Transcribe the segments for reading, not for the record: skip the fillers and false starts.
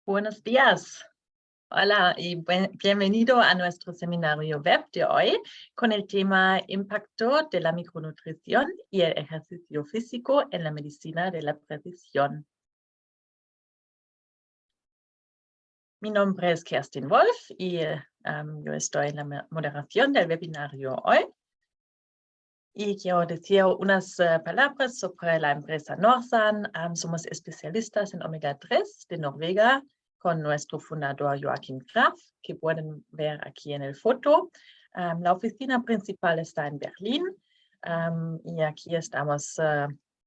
Buenos días. Hola y bienvenido a nuestro seminario web de hoy con el tema Impacto de la micronutrición y el ejercicio físico en la medicina de la precisión. Mi nombre es Kerstin Wolf y yo estoy en la moderación del webinario hoy. Y quiero decir unas palabras sobre la empresa Norsan. Somos especialistas en omega 3 de Noruega con nuestro fundador Joachim Graf, que pueden ver aquí en el foto. La oficina principal está en Berlín y aquí estamos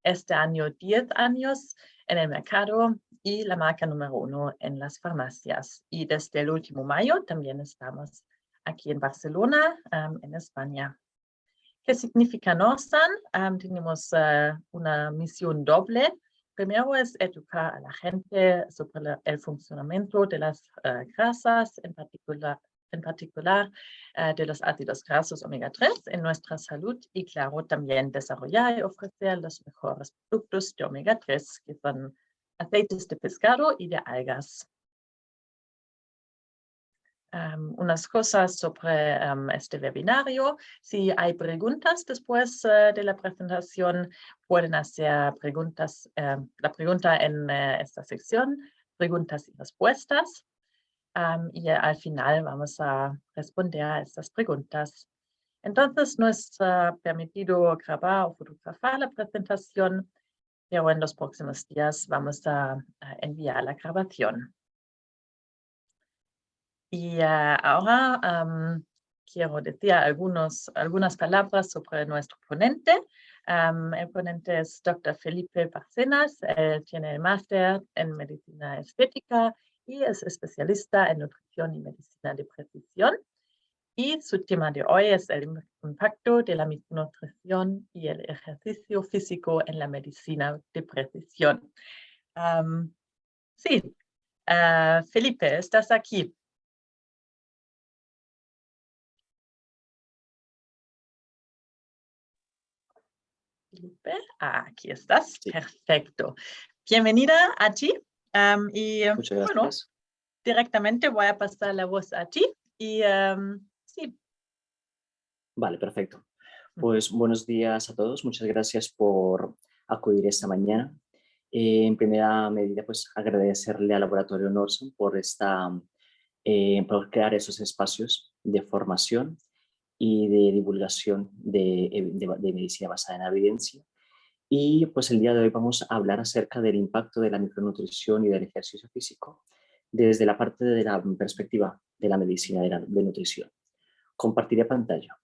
este año 10 años en el mercado y la marca número 1 en las farmacias. Y desde el último mayo también estamos aquí en Barcelona, en España. ¿Qué significa Norsan? Tenemos una misión doble. Primero es educar a la gente sobre el funcionamiento de las grasas, en particular de los ácidos grasos omega 3 en nuestra salud y claro también desarrollar y ofrecer los mejores productos de omega 3 que son aceites de pescado y de algas. Unas cosas sobre este webinario. Si hay preguntas después de la presentación, pueden hacer preguntas, la pregunta en esta sección, preguntas y respuestas. Y al final vamos a responder a estas preguntas. Entonces, no es permitido grabar o fotografar la presentación, pero en los próximos días vamos a enviar la grabación. Y ahora quiero decir algunas palabras sobre nuestro ponente. El ponente es Dr. Felipe Bárcenas, tiene el máster en medicina estética y es especialista en nutrición y medicina de precisión. Y su tema de hoy es el impacto de la micronutrición y el ejercicio físico en la medicina de precisión. Sí, Felipe, ¿estás aquí? Felipe, aquí estás, Sí. Perfecto. Bienvenida a ti. Y Muchas bueno, gracias. directamente voy a pasar la voz a ti. Y sí. Vale, perfecto. Pues buenos días a todos. Muchas gracias por acudir esta mañana. En primera medida, pues agradecerle al Laboratorio Norsan por crear esos espacios de formación y de divulgación de medicina basada en evidencia. Y pues el día de hoy vamos a hablar acerca del impacto de la micronutrición y del ejercicio físico desde la parte de la perspectiva de la medicina de nutrición. Compartiré pantalla.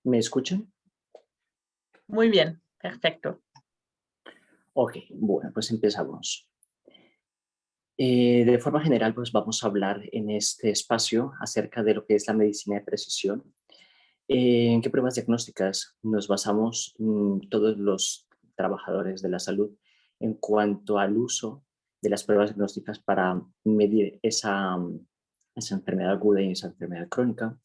¿Me escuchan? Muy bien, perfecto. Ok, bueno, pues empezamos. De forma general, pues vamos a hablar en este espacio acerca de lo que es la medicina de precisión. ¿En qué pruebas diagnósticas nos basamos todos los trabajadores de la salud en cuanto al uso de las pruebas diagnósticas para medir esa enfermedad aguda y esa enfermedad crónica?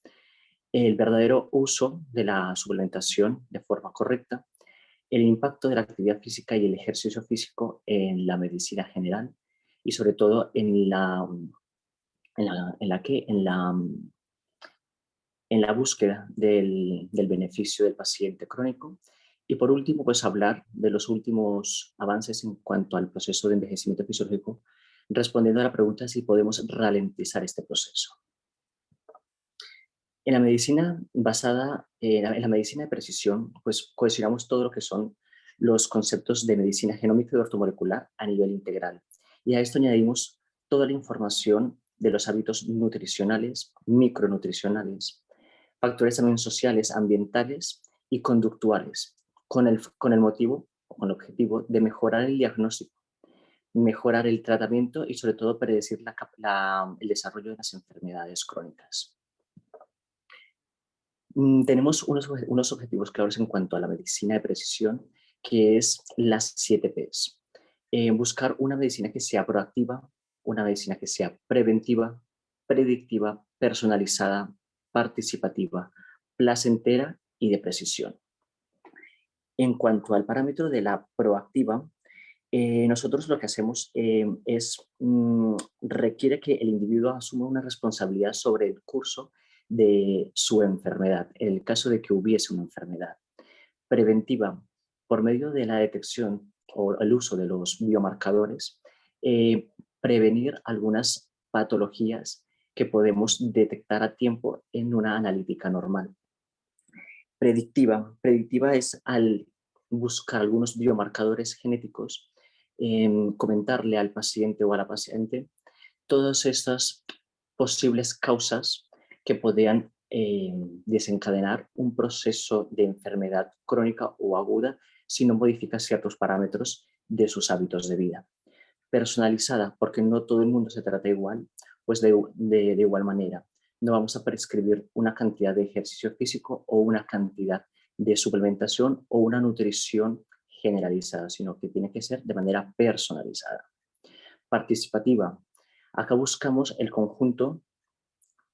El verdadero uso de la suplementación de forma correcta, el impacto de la actividad física y el ejercicio físico en la medicina general y sobre todo en la búsqueda del beneficio del paciente crónico. Y por último, pues hablar de los últimos avances en cuanto al proceso de envejecimiento fisiológico, respondiendo a la pregunta si podemos ralentizar este proceso. En la medicina en la medicina de precisión, pues cohesionamos todo lo que son los conceptos de medicina genómica y ortomolecular a nivel integral. Y a esto añadimos toda la información de los hábitos nutricionales, micronutricionales, factores también sociales, ambientales y conductuales, con el motivo o con el objetivo de mejorar el diagnóstico, mejorar el tratamiento y sobre todo predecir el desarrollo de las enfermedades crónicas. Tenemos unos objetivos claros en cuanto a la medicina de precisión, que es las 7 Ps. Buscar una medicina que sea proactiva, una medicina que sea preventiva, predictiva, personalizada, participativa, placentera y de precisión. En cuanto al parámetro de la proactiva, nosotros lo que hacemos requiere que el individuo asuma una responsabilidad sobre el curso de su enfermedad, en el caso de que hubiese una enfermedad. Preventiva, por medio de la detección o el uso de los biomarcadores, prevenir algunas patologías que podemos detectar a tiempo en una analítica normal. Predictiva es al buscar algunos biomarcadores genéticos, comentarle al paciente o a la paciente todas estas posibles causas que podrían desencadenar un proceso de enfermedad crónica o aguda si no modifica ciertos parámetros de sus hábitos de vida. Personalizada, porque no todo el mundo se trata igual, pues de igual manera. No vamos a prescribir una cantidad de ejercicio físico o una cantidad de suplementación o una nutrición generalizada, sino que tiene que ser de manera personalizada. Participativa. Acá buscamos el conjunto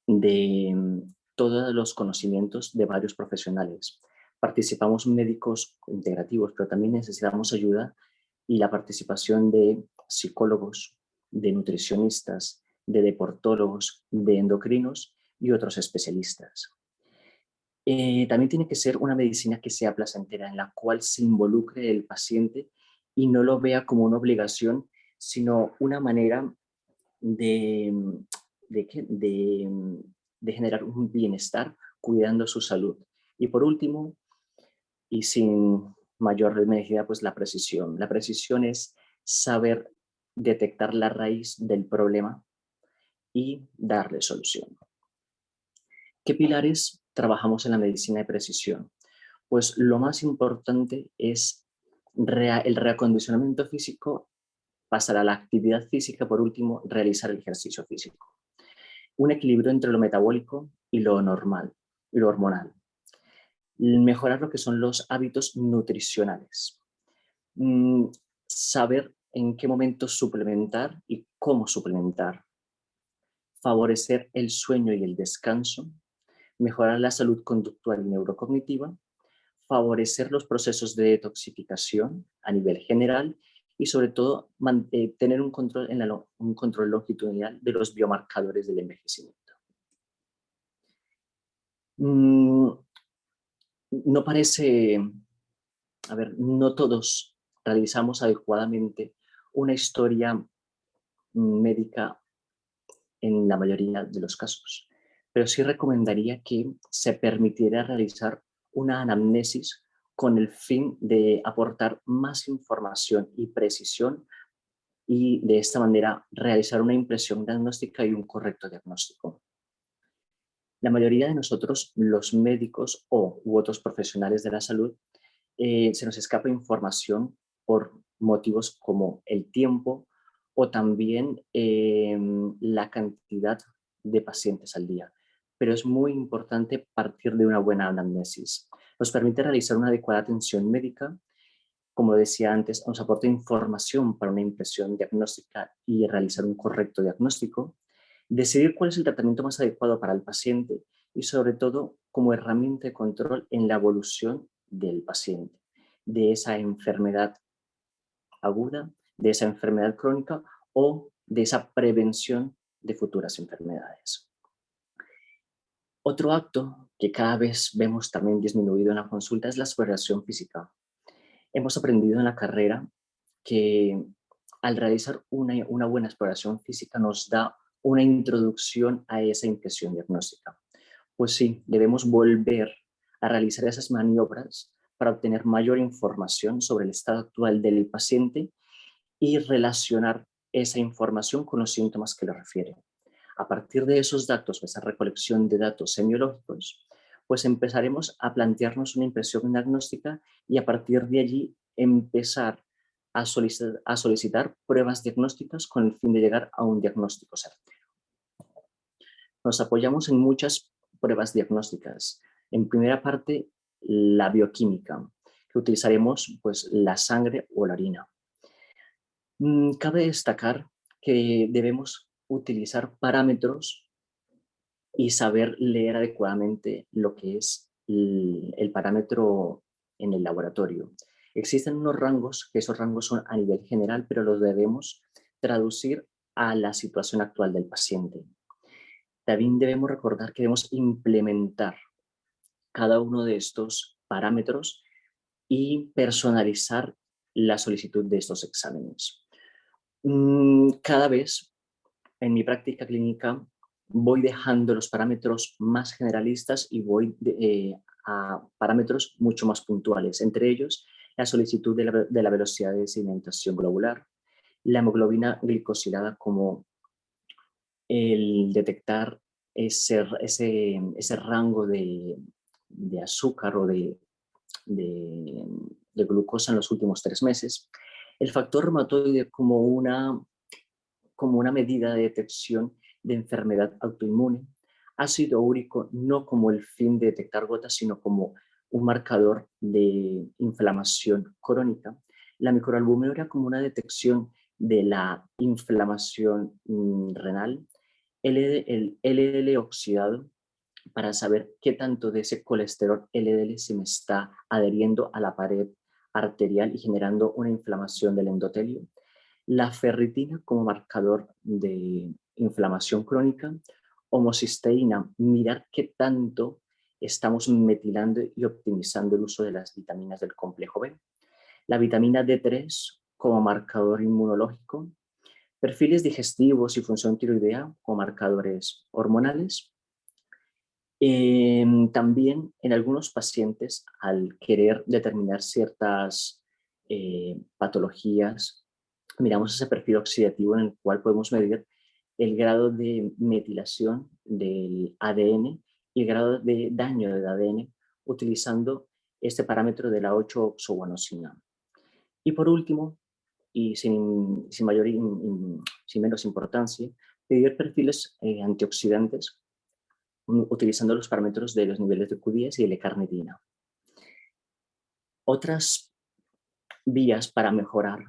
de todos los conocimientos de varios profesionales. Participamos médicos integrativos, pero también necesitamos ayuda y la participación de psicólogos, de nutricionistas, de deportólogos, de endocrinos y otros especialistas. También tiene que ser una medicina que sea placentera, en la cual se involucre el paciente y no lo vea como una obligación, sino una manera de, de generar un bienestar cuidando su salud. Y por último, y sin mayor medida, pues la precisión. La precisión es saber detectar la raíz del problema y darle solución. ¿Qué pilares trabajamos en la medicina de precisión? Pues lo más importante es el reacondicionamiento físico, pasar a la actividad física, por último, realizar el ejercicio físico. Un equilibrio entre lo metabólico y lo normal, y lo hormonal. Mejorar lo que son los hábitos nutricionales. Saber en qué momento suplementar y cómo suplementar. Favorecer el sueño y el descanso. Mejorar la salud conductual y neurocognitiva. Favorecer los procesos de detoxificación a nivel general y sobre todo tener un control longitudinal de los biomarcadores del envejecimiento. No parece, no todos realizamos adecuadamente una historia médica en la mayoría de los casos, pero sí recomendaría que se permitiera realizar una anamnesis con el fin de aportar más información y precisión y de esta manera realizar una impresión diagnóstica y un correcto diagnóstico. La mayoría de nosotros, los médicos u otros profesionales de la salud, se nos escapa información por motivos como el tiempo o también la cantidad de pacientes al día. Pero es muy importante partir de una buena anamnesis. Nos permite realizar una adecuada atención médica. Como decía antes, nos aporta información para una impresión diagnóstica y realizar un correcto diagnóstico. Decidir cuál es el tratamiento más adecuado para el paciente y sobre todo como herramienta de control en la evolución del paciente, de esa enfermedad aguda, de esa enfermedad crónica o de esa prevención de futuras enfermedades. Otro acto que cada vez vemos también disminuido en la consulta es la exploración física. Hemos aprendido en la carrera que al realizar una buena exploración física nos da una introducción a esa impresión diagnóstica. Pues sí, debemos volver a realizar esas maniobras para obtener mayor información sobre el estado actual del paciente y relacionar esa información con los síntomas que le refieren. A partir de esos datos, esa recolección de datos semiológicos, pues empezaremos a plantearnos una impresión diagnóstica y a partir de allí empezar a solicitar pruebas diagnósticas con el fin de llegar a un diagnóstico certero. Nos apoyamos en muchas pruebas diagnósticas. En primera parte, la bioquímica, que utilizaremos pues, la sangre o la orina. Cabe destacar que debemos utilizar parámetros y saber leer adecuadamente lo que es el parámetro en el laboratorio. Existen unos rangos, que esos rangos son a nivel general, pero los debemos traducir a la situación actual del paciente. También debemos recordar que debemos implementar cada uno de estos parámetros y personalizar la solicitud de estos exámenes. Cada vez en mi práctica clínica voy dejando los parámetros más generalistas y voy a parámetros mucho más puntuales, entre ellos la solicitud de la velocidad de sedimentación globular, la hemoglobina glicosilada, como el detectar ese rango de azúcar o de glucosa en los últimos 3 meses, el factor reumatoide como una medida de detección de enfermedad autoinmune, ácido úrico no como el fin de detectar gotas, sino como un marcador de inflamación crónica, la microalbumina como una detección de la inflamación renal, el LDL oxidado para saber qué tanto de ese colesterol LDL se me está adheriendo a la pared arterial y generando una inflamación del endotelio, la ferritina como marcador de inflamación crónica, homocisteína, mirar qué tanto estamos metilando y optimizando el uso de las vitaminas del complejo B, la vitamina D3 como marcador inmunológico, perfiles digestivos y función tiroidea como marcadores hormonales. También en algunos pacientes, al querer determinar ciertas patologías, miramos ese perfil oxidativo en el cual podemos medir el grado de metilación del ADN y el grado de daño del ADN utilizando este parámetro de la 8-oxoguanosina. Y por último, y sin menos importancia, pedir perfiles antioxidantes utilizando los parámetros de los niveles de Q10 y de L-carnitina. Otras vías para mejorar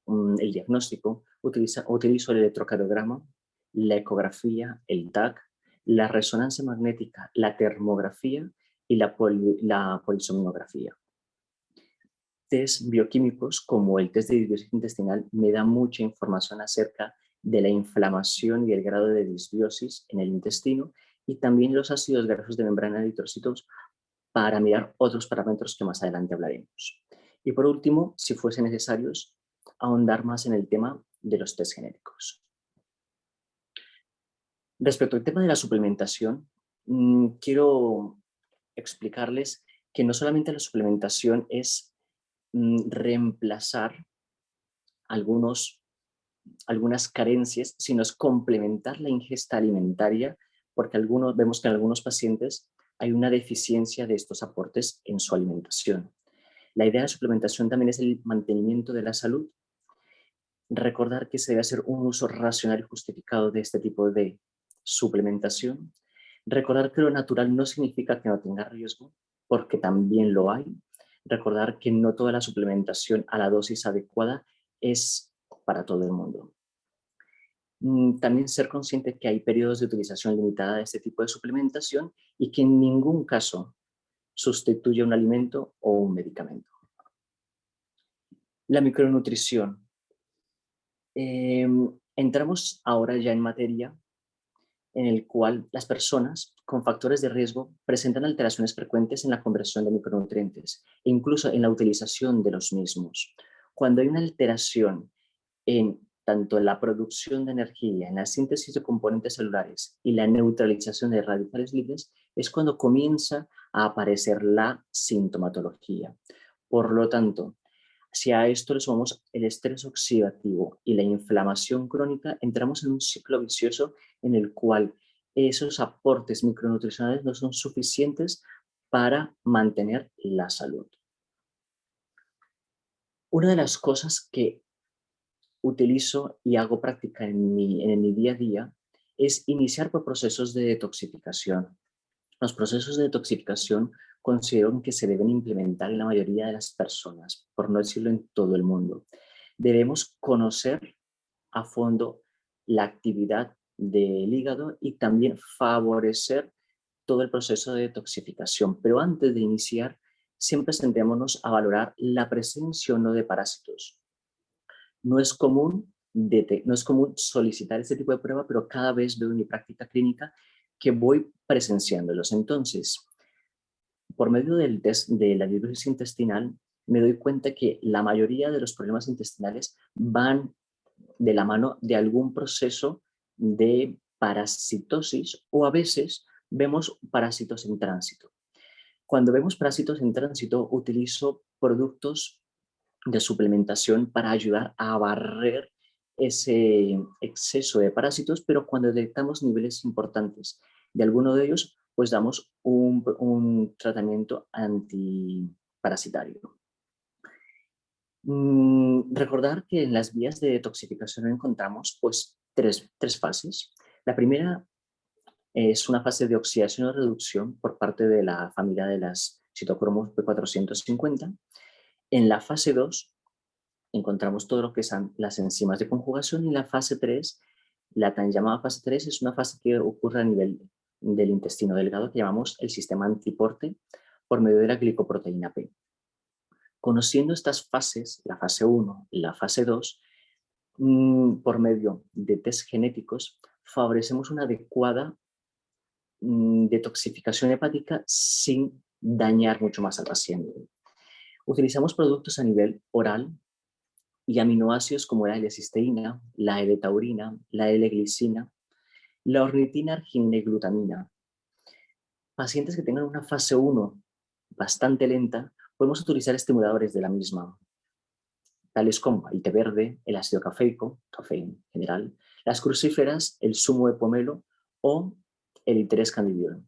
el diagnóstico, utilizo el electrocardiograma, la ecografía, el TAC, la resonancia magnética, la termografía y la polisomnografía. Test bioquímicos como el test de disbiosis intestinal me da mucha información acerca de la inflamación y el grado de disbiosis en el intestino y también los ácidos grasos de membrana eritrocitos para mirar otros parámetros que más adelante hablaremos. Y por último, si fuese necesarios, ahondar más en el tema de los test genéricos. Respecto al tema de la suplementación, quiero explicarles que no solamente la suplementación es reemplazar algunas carencias, sino es complementar la ingesta alimentaria, porque vemos que en algunos pacientes hay una deficiencia de estos aportes en su alimentación. La idea de la suplementación también es el mantenimiento de la salud. Recordar que se debe hacer un uso racional y justificado de este tipo de suplementación. Recordar que lo natural no significa que no tenga riesgo, porque también lo hay. Recordar que no toda la suplementación a la dosis adecuada es para todo el mundo. También ser consciente que hay periodos de utilización limitada de este tipo de suplementación y que en ningún caso sustituye un alimento o un medicamento. La micronutrición. Entramos ahora ya en materia en el cual las personas con factores de riesgo presentan alteraciones frecuentes en la conversión de micronutrientes e incluso en la utilización de los mismos. Cuando hay una alteración en tanto la producción de energía, en la síntesis de componentes celulares y la neutralización de radicales libres, es cuando comienza a aparecer la sintomatología. Por lo tanto, si a esto le sumamos el estrés oxidativo y la inflamación crónica, entramos en un ciclo vicioso en el cual esos aportes micronutricionales no son suficientes para mantener la salud. Una de las cosas que utilizo y hago práctica en mi día a día es iniciar por procesos de detoxificación. Los procesos de detoxificación considero que se deben implementar en la mayoría de las personas, por no decirlo en todo el mundo. Debemos conocer a fondo la actividad del hígado y también favorecer todo el proceso de detoxificación. Pero antes de iniciar, siempre centrémonos a valorar la presencia o no de parásitos. No es común, no es común solicitar este tipo de prueba, pero cada vez veo en mi práctica clínica que voy presenciándolos. Entonces, por medio del test de la fibrosis intestinal, me doy cuenta que la mayoría de los problemas intestinales van de la mano de algún proceso de parasitosis o a veces vemos parásitos en tránsito. Cuando vemos parásitos en tránsito, utilizo productos de suplementación para ayudar a barrer ese exceso de parásitos, pero cuando detectamos niveles importantes de alguno de ellos, pues damos un tratamiento antiparasitario. Recordar que en las vías de detoxificación encontramos pues tres fases. La primera es una fase de oxidación o reducción por parte de la familia de las citocromos P450. En la fase 2 encontramos todo lo que son las enzimas de conjugación y la fase 3, la tan llamada fase 3, es una fase que ocurre a nivel del intestino delgado que llamamos el sistema antiporte por medio de la glicoproteína P. Conociendo estas fases, la fase 1 y la fase 2, por medio de test genéticos, favorecemos una adecuada detoxificación hepática sin dañar mucho más al paciente. Utilizamos productos a nivel oral y aminoácidos como la L-cisteína, la L-taurina, la L-glicina, la ornitina, arginina y glutamina. Pacientes que tengan una fase 1 bastante lenta, podemos utilizar estimuladores de la misma, tales como el té verde, el ácido cafeico, café en general, las crucíferas, el zumo de pomelo o el interés candidiol.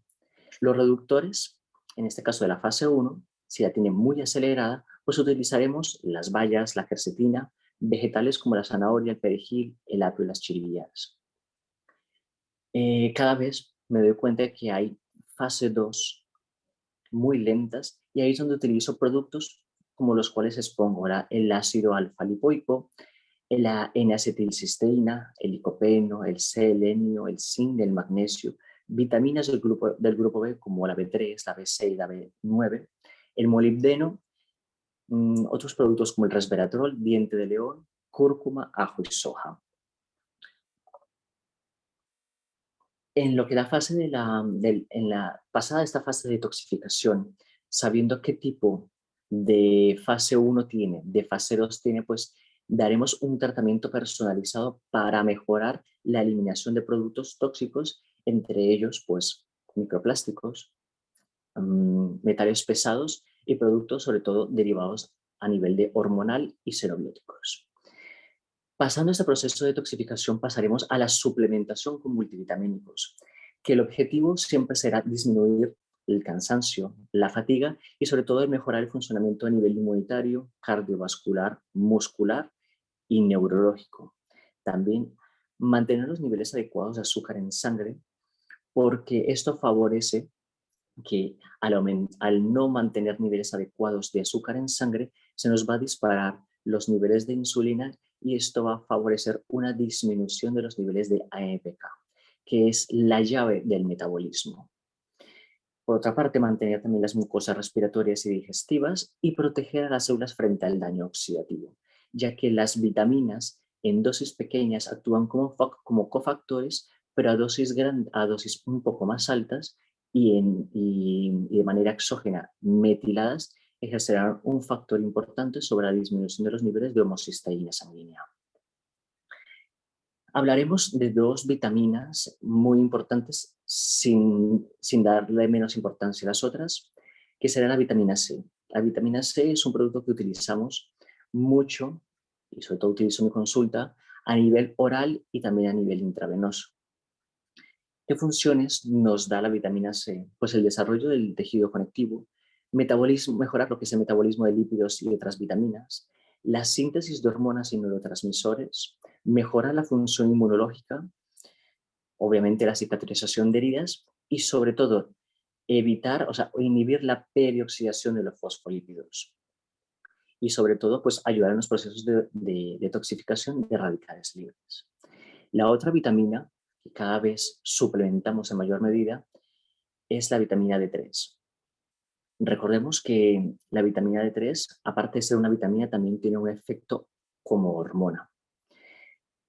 Los reductores, en este caso de la fase 1, si la tiene muy acelerada, pues utilizaremos las bayas, la quercetina, vegetales como la zanahoria, el perejil, el apio y las chiribillas. Cada vez me doy cuenta de que hay fase 2 muy lentas y ahí es donde utilizo productos como los cuales expongo el ácido alfa-lipoico, la N-acetilcisteína, el licopeno, el selenio, el zinc, el magnesio, vitaminas del grupo B como la B3, la B6, la B9, el molibdeno, otros productos como el resveratrol, diente de león, cúrcuma, ajo y soja. En lo que la fase en la pasada esta fase de detoxificación, sabiendo qué tipo de fase 1 tiene, de fase 2 tiene, pues daremos un tratamiento personalizado para mejorar la eliminación de productos tóxicos, entre ellos pues microplásticos, metales pesados y productos sobre todo derivados a nivel de hormonal y xenobióticos. Pasando este proceso de detoxificación pasaremos a la suplementación con multivitamínicos, que el objetivo siempre será disminuir el cansancio, la fatiga y sobre todo el mejorar el funcionamiento a nivel inmunitario, cardiovascular, muscular y neurológico. También mantener los niveles adecuados de azúcar en sangre, porque esto favorece que al no mantener niveles adecuados de azúcar en sangre, se nos va a disparar los niveles de insulina y esto va a favorecer una disminución de los niveles de AMPK, que es la llave del metabolismo. Por otra parte, mantener también las mucosas respiratorias y digestivas y proteger a las células frente al daño oxidativo, ya que las vitaminas en dosis pequeñas actúan como cofactores, pero a dosis un poco más altas y de manera exógena metiladas ejercerán un factor importante sobre la disminución de los niveles de homocisteína sanguínea. Hablaremos de dos vitaminas muy importantes sin darle menos importancia a las otras, que será la vitamina C. La vitamina C es un producto que utilizamos mucho, y sobre todo utilizo en mi consulta, a nivel oral y también a nivel intravenoso. ¿Qué funciones nos da la vitamina C? Pues el desarrollo del tejido conectivo, mejorar lo que es el metabolismo de lípidos y otras vitaminas, la síntesis de hormonas y neurotransmisores, mejora la función inmunológica, obviamente la cicatrización de heridas y sobre todo evitar, o sea, inhibir la perioxidación de los fosfolípidos y sobre todo pues ayudar en los procesos de detoxificación de radicales libres. La otra vitamina que cada vez suplementamos en mayor medida es la vitamina D3. Recordemos que la vitamina D3, aparte de ser una vitamina, también tiene un efecto como hormona.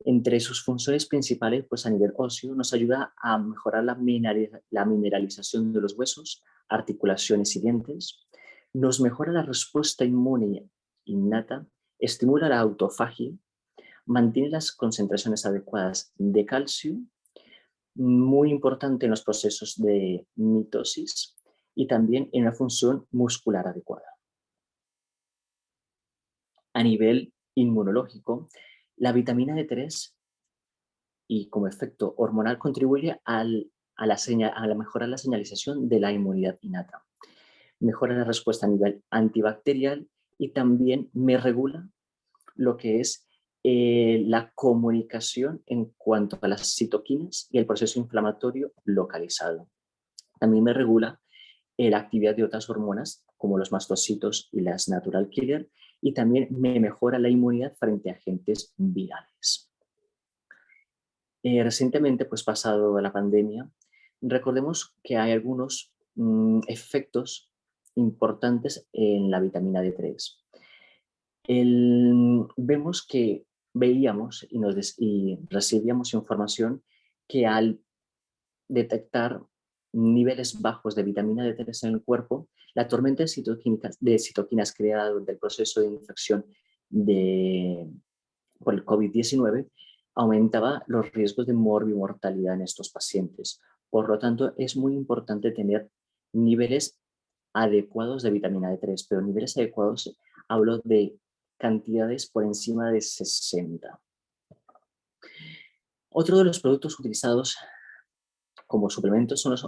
Entre sus funciones principales, pues a nivel óseo, nos ayuda a mejorar la mineralización de los huesos, articulaciones y dientes, nos mejora la respuesta inmune innata, estimula la autofagia, mantiene las concentraciones adecuadas de calcio, muy importante en los procesos de mitosis y también en una función muscular adecuada. A nivel inmunológico, la vitamina D3 y como efecto hormonal contribuye a la mejora de la señalización de la inmunidad innata. Mejora la respuesta a nivel antibacterial y también me regula lo que es la comunicación en cuanto a las citoquinas y el proceso inflamatorio localizado. También me regula la actividad de otras hormonas como los mastocitos y las natural killer y también me mejora la inmunidad frente a agentes virales. Recientemente, pues pasado la pandemia, recordemos que hay algunos efectos importantes en la vitamina D3. Vemos que veíamos y recibíamos información que al detectar niveles bajos de vitamina D3 en el cuerpo, la tormenta de citoquinas creada durante el proceso de infección por el COVID-19 aumentaba los riesgos de morbimortalidad en estos pacientes. Por lo tanto, es muy importante tener niveles adecuados de vitamina D3, pero niveles adecuados hablo de cantidades por encima de 60. Otro de los productos utilizados como suplementos son los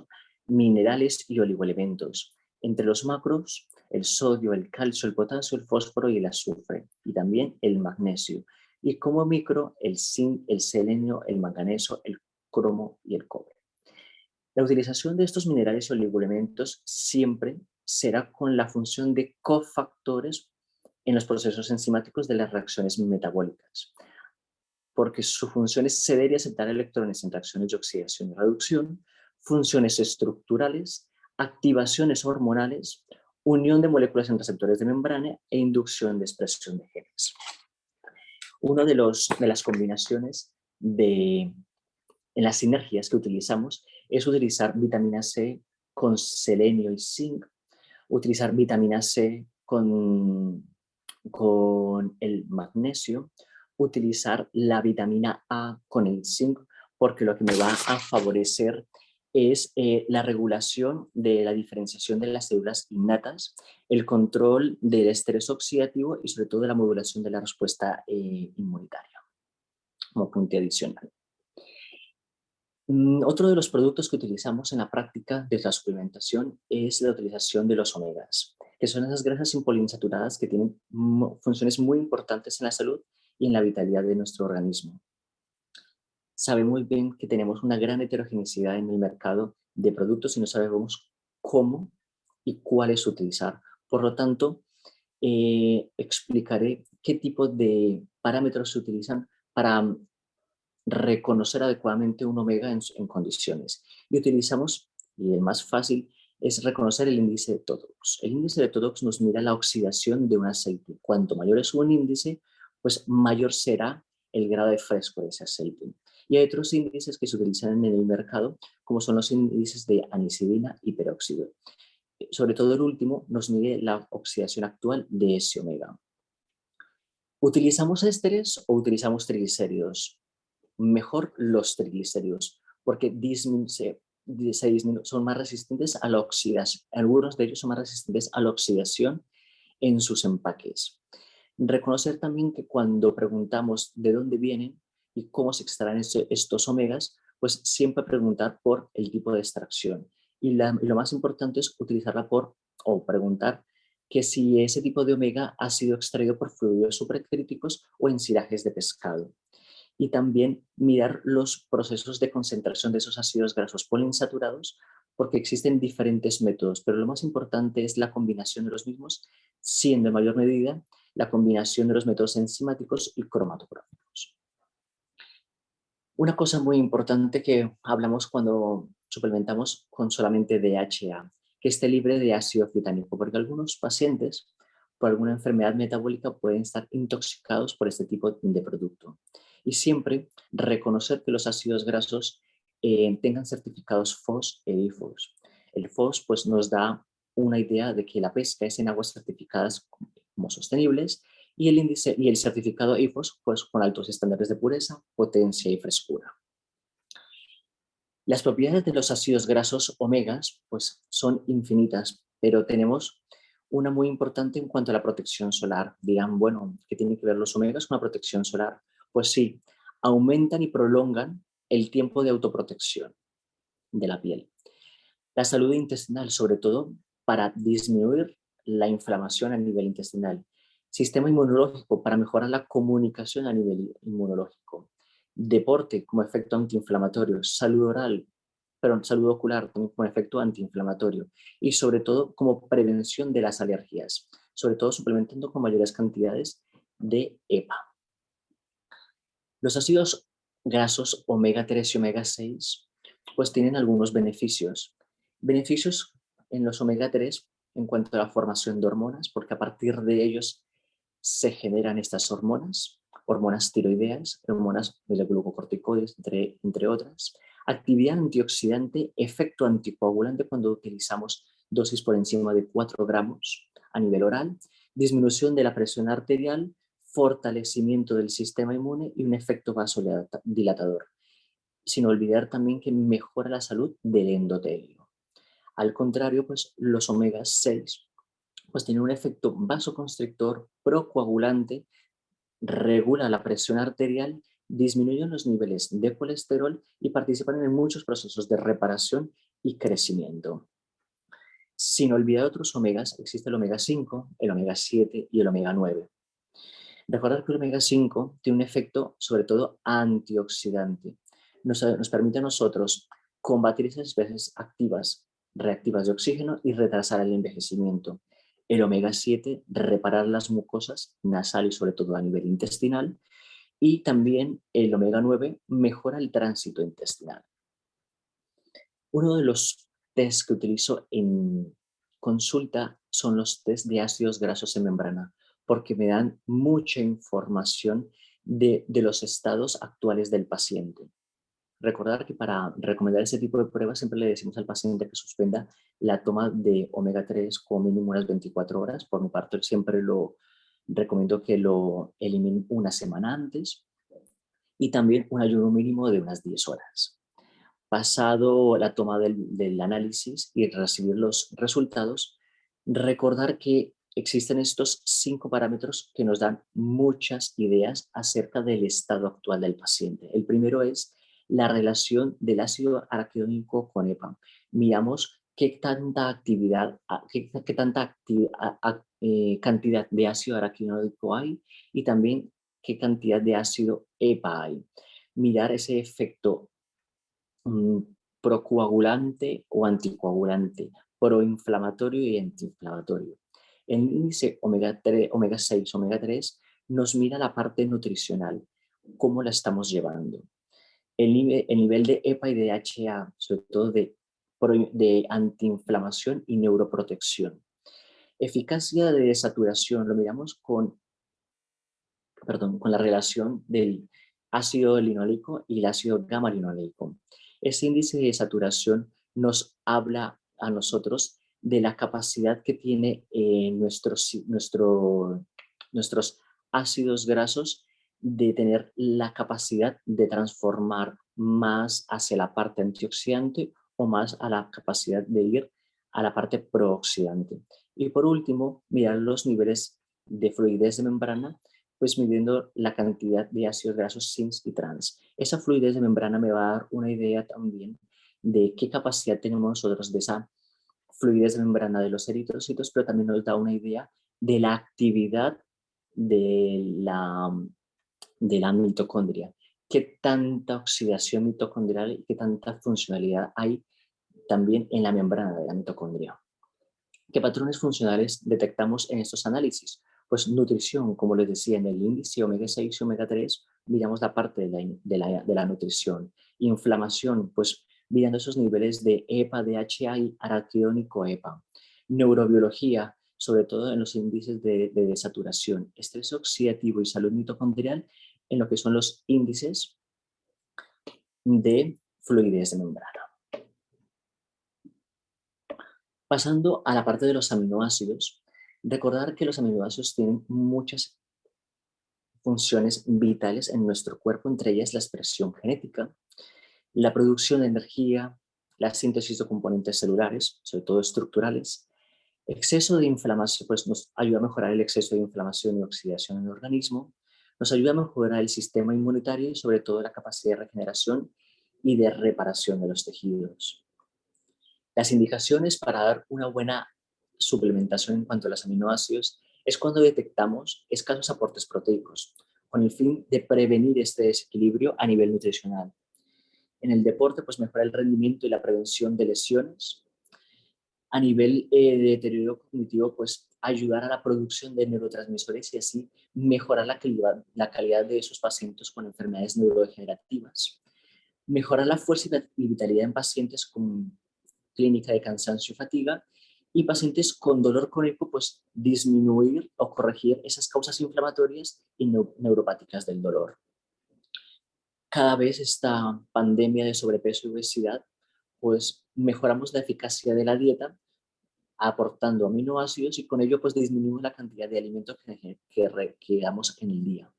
minerales y oligoelementos. Entre los macros, el sodio, el calcio, el potasio, el fósforo y el azufre, y también el magnesio. Y como micro, el zinc, el selenio, el manganeso, el cromo y el cobre. La utilización de estos minerales y oligoelementos siempre será con la función de cofactores en los procesos enzimáticos de las reacciones metabólicas, porque su función es ceder y aceptar electrones en reacciones de oxidación y reducción, funciones estructurales, activaciones hormonales, unión de moléculas en receptores de membrana e inducción de expresión de genes. Una de las combinaciones en las sinergias que utilizamos es utilizar vitamina C con selenio y zinc, utilizar vitamina C con el magnesio, utilizar la vitamina A con el zinc, porque lo que me va a favorecer es la regulación de la diferenciación de las células innatas, el control del estrés oxidativo y sobre todo la modulación de la respuesta inmunitaria, como punto adicional. Otro de los productos que utilizamos en la práctica de la suplementación es la utilización de los omegas, que son esas grasas poliinsaturadas que tienen funciones muy importantes en la salud y en la vitalidad de nuestro organismo. Sabemos bien que tenemos una gran heterogeneidad en el mercado de productos y no sabemos cómo y cuáles utilizar. Por lo tanto, explicaré qué tipo de parámetros se utilizan para reconocer adecuadamente un omega en condiciones. Y utilizamos, y el más fácil, es reconocer el índice de Todox. El índice de Todox nos mira la oxidación de un aceite. Cuanto mayor es un índice, pues mayor será el grado de fresco de ese aceite. Y hay otros índices que se utilizan en el mercado, como son los índices de anisidina y peróxido. Sobre todo el último nos mide la oxidación actual de ese omega. ¿Utilizamos ésteres o utilizamos triglicéridos? Mejor los triglicéridos, porque son más resistentes a la oxidación. Algunos de ellos son más resistentes a la oxidación en sus empaques. Reconocer también que cuando preguntamos de dónde vienen y cómo se extraen estos omegas, pues siempre preguntar por el tipo de extracción. Y lo más importante es utilizarla o preguntar que si ese tipo de omega ha sido extraído por fluidos supercríticos o en sirajes de pescado. Y también mirar los procesos de concentración de esos ácidos grasos poliinsaturados, porque existen diferentes métodos, pero lo más importante es la combinación de los mismos, siendo en mayor medida la combinación de los métodos enzimáticos y cromatográficos. Una cosa muy importante que hablamos cuando suplementamos con solamente DHA, que esté libre de ácido citánico, porque algunos pacientes por alguna enfermedad metabólica pueden estar intoxicados por este tipo de producto. Y siempre reconocer que los ácidos grasos tengan certificados FOS e IFOS. El FOS pues, nos da una idea de que la pesca es en aguas certificadas como sostenibles y el índice y el certificado IFOS pues, con altos estándares de pureza, potencia y frescura. Las propiedades de los ácidos grasos omegas pues, son infinitas, pero tenemos una muy importante en cuanto a la protección solar. Dirán, bueno, ¿qué tienen que ver los omegas con la protección solar? Pues sí, aumentan y prolongan el tiempo de autoprotección de la piel. La salud intestinal, sobre todo para disminuir la inflamación a nivel intestinal. Sistema inmunológico para mejorar la comunicación a nivel inmunológico. Deporte como efecto antiinflamatorio. Salud oral, pero salud ocular también como efecto antiinflamatorio. Y sobre todo como prevención de las alergias. Sobre todo suplementando con mayores cantidades de EPA. Los ácidos grasos omega 3 y omega 6 pues tienen algunos beneficios. Beneficios en los omega 3 en cuanto a la formación de hormonas, porque a partir de ellos se generan estas hormonas, hormonas tiroideas, hormonas de glucocorticoides, entre otras. Actividad antioxidante, efecto anticoagulante cuando utilizamos dosis por encima de 4 gramos a nivel oral, disminución de la presión arterial, fortalecimiento del sistema inmune y un efecto vasodilatador. Sin olvidar también que mejora la salud del endotelio. Al contrario, pues los omega 6 pues tienen un efecto vasoconstrictor, procoagulante, regula la presión arterial, disminuyen los niveles de colesterol y participan en muchos procesos de reparación y crecimiento. Sin olvidar otros omegas, existe el omega 5, el omega 7 y el omega 9. Recordar que el omega 5 tiene un efecto sobre todo antioxidante. Nos permite a nosotros combatir esas especies activas, reactivas de oxígeno y retrasar el envejecimiento. El omega 7 reparar las mucosas nasal y sobre todo a nivel intestinal. Y también el omega 9 mejora el tránsito intestinal. Uno de los test que utilizo en consulta son los test de ácidos grasos en membrana, porque me dan mucha información de los estados actuales del paciente. Recordar que para recomendar ese tipo de pruebas siempre le decimos al paciente que suspenda la toma de omega 3 como mínimo unas 24 horas. Por mi parte siempre lo recomiendo que lo eliminen una semana antes y también un ayuno mínimo de unas 10 horas. Pasado la toma del análisis y recibir los resultados, recordar que existen estos 5 parámetros que nos dan muchas ideas acerca del estado actual del paciente. El primero es la relación del ácido araquidónico con EPA. Miramos qué tanta actividad, qué tanta cantidad de ácido araquidónico hay y también qué cantidad de ácido EPA hay. Mirar ese efecto procoagulante o anticoagulante, proinflamatorio y antiinflamatorio. El índice omega 3, omega 6, omega 3 nos mira la parte nutricional, cómo la estamos llevando. El nivel de EPA y de DHA, sobre todo de antiinflamación y neuroprotección. Eficacia de desaturación, lo miramos con la relación del ácido linoleico y el ácido gamma linoleico. Ese índice de saturación nos habla a nosotros de la capacidad que tiene nuestros ácidos grasos de tener la capacidad de transformar más hacia la parte antioxidante o más a la capacidad de ir a la parte prooxidante. Y por último, mirar los niveles de fluidez de membrana pues midiendo la cantidad de ácidos grasos cis y trans. Esa fluidez de membrana me va a dar una idea también de qué capacidad tenemos nosotros de esa fluidez de membrana de los eritrocitos, pero también nos da una idea de la actividad de la mitocondria. Qué tanta oxidación mitocondrial y qué tanta funcionalidad hay también en la membrana de la mitocondria. ¿Qué patrones funcionales detectamos en estos análisis? Pues nutrición, como les decía, en el índice omega 6 y omega 3, miramos la parte de la nutrición. Inflamación, pues mirando esos niveles de EPA, DHA y araquidónico EPA. Neurobiología, sobre todo en los índices de desaturación. Estrés oxidativo y salud mitocondrial en lo que son los índices de fluidez de membrana. Pasando a la parte de los aminoácidos, recordar que los aminoácidos tienen muchas funciones vitales en nuestro cuerpo, entre ellas la expresión genética, la producción de energía, la síntesis de componentes celulares, sobre todo estructurales. Exceso de inflamación, pues nos ayuda a mejorar el exceso de inflamación y oxidación en el organismo, nos ayuda a mejorar el sistema inmunitario y sobre todo la capacidad de regeneración y de reparación de los tejidos. Las indicaciones para dar una buena suplementación en cuanto a los aminoácidos es cuando detectamos escasos aportes proteicos, con el fin de prevenir este desequilibrio a nivel nutricional. En el deporte, pues mejora el rendimiento y la prevención de lesiones. A nivel de deterioro cognitivo, pues ayudar a la producción de neurotransmisores y así mejorar la calidad de esos pacientes con enfermedades neurodegenerativas. Mejorar la fuerza y vitalidad en pacientes con clínica de cansancio y fatiga, y pacientes con dolor crónico, pues disminuir o corregir esas causas inflamatorias y neuropáticas del dolor. Cada vez esta pandemia de sobrepeso y obesidad, pues mejoramos la eficacia de la dieta aportando aminoácidos y con ello pues disminuimos la cantidad de alimentos que damos en el día.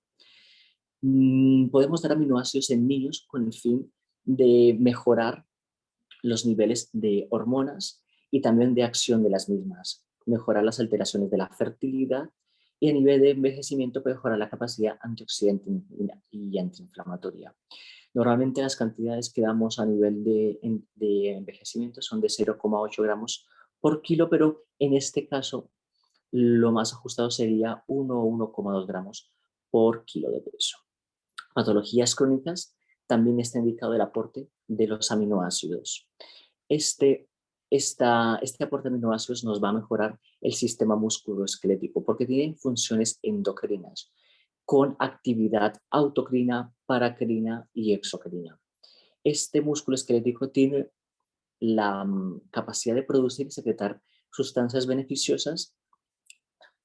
Podemos dar aminoácidos en niños con el fin de mejorar los niveles de hormonas y también de acción de las mismas, mejorar las alteraciones de la fertilidad y a nivel de envejecimiento mejorar la capacidad antioxidante y antiinflamatoria. Normalmente las cantidades que damos a nivel de envejecimiento son de 0,8 gramos por kilo, pero en este caso lo más ajustado sería 1 o 1,2 gramos por kilo de peso. Patologías crónicas, también está indicado el aporte de los aminoácidos. Este aporte de aminoácidos nos va a mejorar el sistema musculoesquelético porque tienen funciones endocrinas con actividad autocrina, paracrina y exocrina. Este músculo esquelético tiene la capacidad de producir y secretar sustancias beneficiosas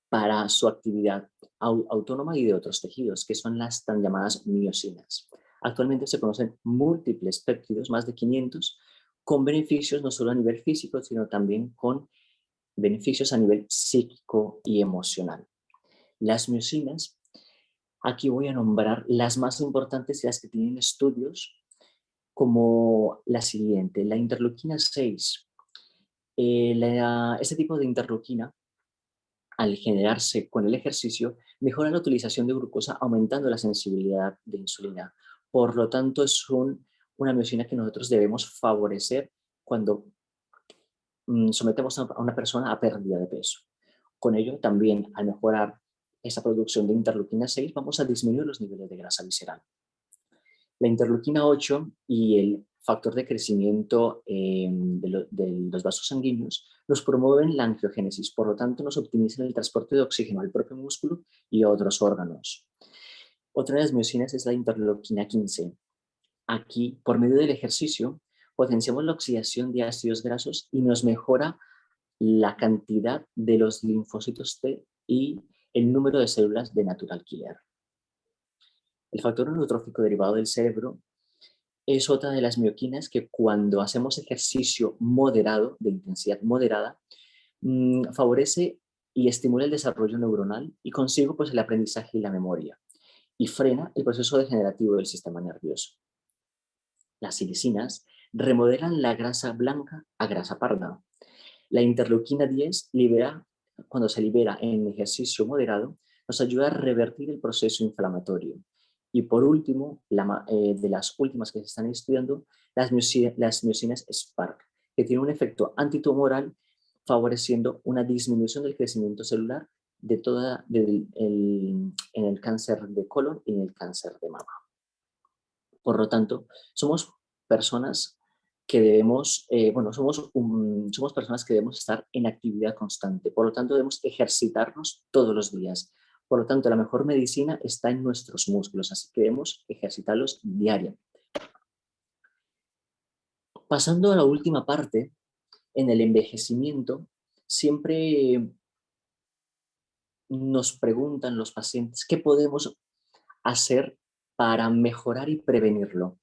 para su actividad autónoma y de otros tejidos, que son las tan llamadas miosinas. Actualmente se conocen múltiples péptidos, más de 500, con beneficios no solo a nivel físico, sino también con beneficios a nivel psíquico y emocional. Las miosinas, aquí voy a nombrar las más importantes y las que tienen estudios, como la siguiente, la interleuquina 6. Este tipo de interleuquina, al generarse con el ejercicio, mejora la utilización de glucosa aumentando la sensibilidad de insulina. Por lo tanto, es una miosina que nosotros debemos favorecer cuando sometemos a una persona a pérdida de peso. Con ello, también al mejorar esa producción de interleuquina 6, vamos a disminuir los niveles de grasa visceral. La interleuquina 8 y el factor de crecimiento de los vasos sanguíneos nos promueven la angiogénesis, por lo tanto nos optimizan el transporte de oxígeno al propio músculo y a otros órganos. Otra de las miosinas es la interleuquina 15. Aquí, por medio del ejercicio, potenciamos la oxidación de ácidos grasos y nos mejora la cantidad de los linfocitos T y el número de células de natural killer. El factor neurotrófico derivado del cerebro es otra de las mioquinas que cuando hacemos ejercicio moderado, de intensidad moderada, favorece y estimula el desarrollo neuronal y consigo pues, el aprendizaje y la memoria y frena el proceso degenerativo del sistema nervioso. Las silicinas remodelan la grasa blanca a grasa parda. La interleuquina 10 cuando se libera en ejercicio moderado, nos ayuda a revertir el proceso inflamatorio. Y por último, de las últimas que se están estudiando, las miocinas Spark, que tienen un efecto antitumoral favoreciendo una disminución del crecimiento celular en el cáncer de colon y en el cáncer de mama. Por lo tanto, somos personas que debemos, somos personas que debemos estar en actividad constante. Por lo tanto, debemos ejercitarnos todos los días. Por lo tanto, la mejor medicina está en nuestros músculos, así que debemos ejercitarlos diariamente. Pasando a la última parte, en el envejecimiento, siempre nos preguntan los pacientes qué podemos hacer para mejorar y prevenirlo.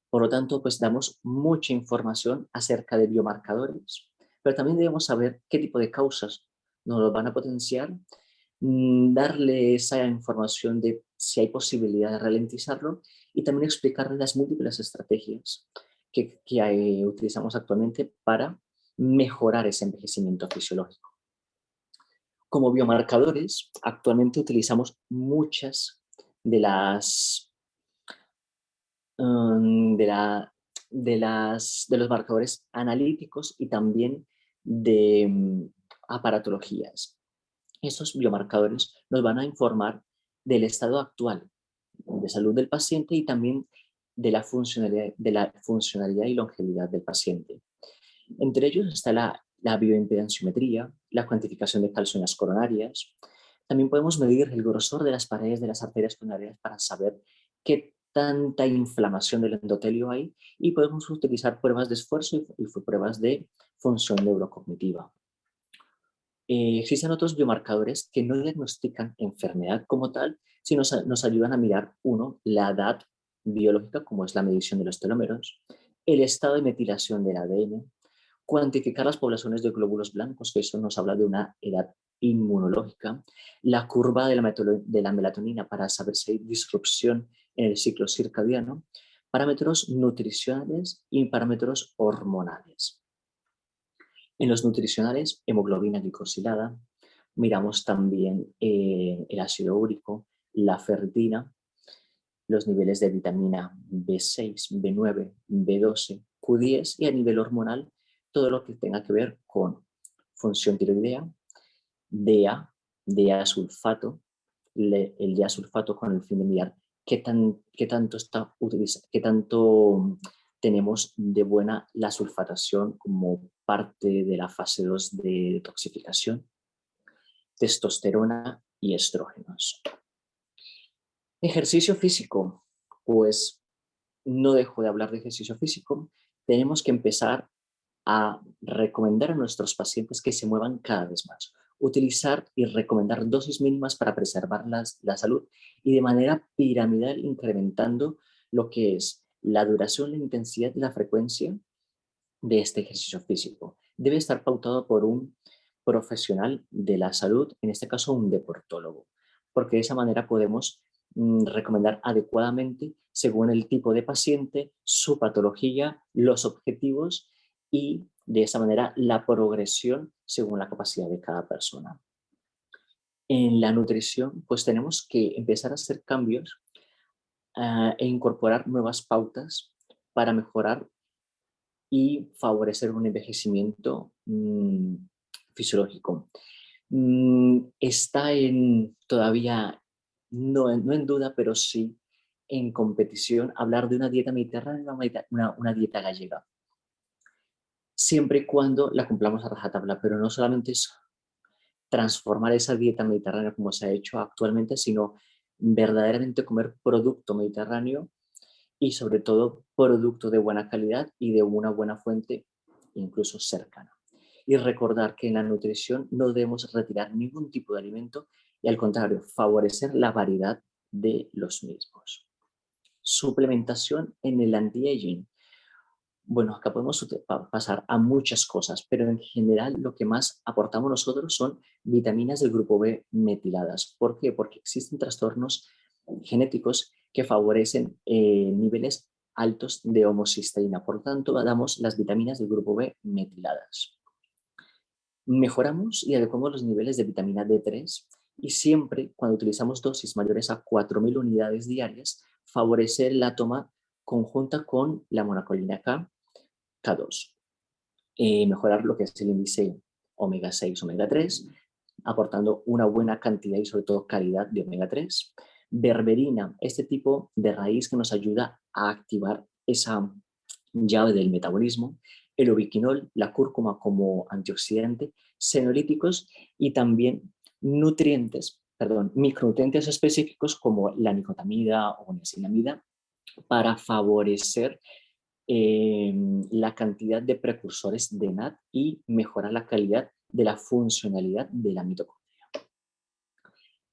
Por lo tanto, pues damos mucha información acerca de biomarcadores, pero también debemos saber qué tipo de causas nos lo van a potenciar, darle esa información de si hay posibilidad de ralentizarlo y también explicarle las múltiples estrategias que utilizamos actualmente para mejorar ese envejecimiento fisiológico. Como biomarcadores, actualmente utilizamos muchas de las de, de los marcadores analíticos y también de aparatologías. Estos biomarcadores nos van a informar del estado actual de salud del paciente y también de la funcionalidad y longevidad del paciente. Entre ellos está la bioimpedanciometría, la cuantificación de calcio en las coronarias. También podemos medir el grosor de las paredes de las arterias coronarias para saber qué tanta inflamación del endotelio hay, y podemos utilizar pruebas de esfuerzo y pruebas de función neurocognitiva. Existen otros biomarcadores que no diagnostican enfermedad como tal, sino nos ayudan a mirar, uno, la edad biológica, como es la medición de los telómeros, el estado de metilación del ADN, cuantificar las poblaciones de glóbulos blancos, que eso nos habla de una edad inmunológica, la curva de la melatonina para saber si hay disrupción en el ciclo circadiano, parámetros nutricionales y parámetros hormonales. En los nutricionales, hemoglobina glicosilada, miramos también el ácido úrico, la ferritina, los niveles de vitamina B6, B9, B12, Q10 y a nivel hormonal todo lo que tenga que ver con función tiroidea, DA sulfato, el DA sulfato con el fin de mirar qué tanto tenemos de buena la sulfatación como parte de la fase 2 de detoxificación, testosterona y estrógenos. Ejercicio físico, pues no dejo de hablar de ejercicio físico. Tenemos que empezar a recomendar a nuestros pacientes que se muevan cada vez más, utilizar y recomendar dosis mínimas para preservar la salud y de manera piramidal incrementando lo que es la duración, la intensidad y la frecuencia de este ejercicio físico. Debe estar pautado por un profesional de la salud, en este caso un deportólogo, porque de esa manera podemos recomendar adecuadamente según el tipo de paciente, su patología, los objetivos y de esa manera la progresión según la capacidad de cada persona. En la nutrición, pues tenemos que empezar a hacer cambios e incorporar nuevas pautas para mejorar y favorecer un envejecimiento fisiológico. Está todavía, no en duda, pero sí en competición, hablar de una dieta mediterránea, una dieta gallega, siempre y cuando la cumplamos a rajatabla, pero no solamente eso, transformar esa dieta mediterránea como se ha hecho actualmente, sino verdaderamente comer producto mediterráneo y sobre todo producto de buena calidad y de una buena fuente, incluso cercana. Y recordar que en la nutrición no debemos retirar ningún tipo de alimento y al contrario, favorecer la variedad de los mismos. Suplementación en el anti-aging. Bueno, acá podemos pasar a muchas cosas, pero en general lo que más aportamos nosotros son vitaminas del grupo B metiladas. ¿Por qué? Porque existen trastornos genéticos que favorecen niveles altos de homocisteína. Por lo tanto, damos las vitaminas del grupo B metiladas. Mejoramos y adecuamos los niveles de vitamina D3 Y siempre cuando utilizamos dosis mayores a 4.000 unidades diarias, favorecer la toma conjunta con la monacolina K, K2. Mejorar lo que es el índice omega 6, omega 3, aportando una buena cantidad y sobre todo calidad de omega 3. Berberina, este tipo de raíz que nos ayuda a activar esa llave del metabolismo. El ubiquinol, la cúrcuma como antioxidante, senolíticos y también micronutrientes específicos como la nicotamida o niacinamida para favorecer la cantidad de precursores de NAD y mejorar la calidad de la funcionalidad de la mitocondria.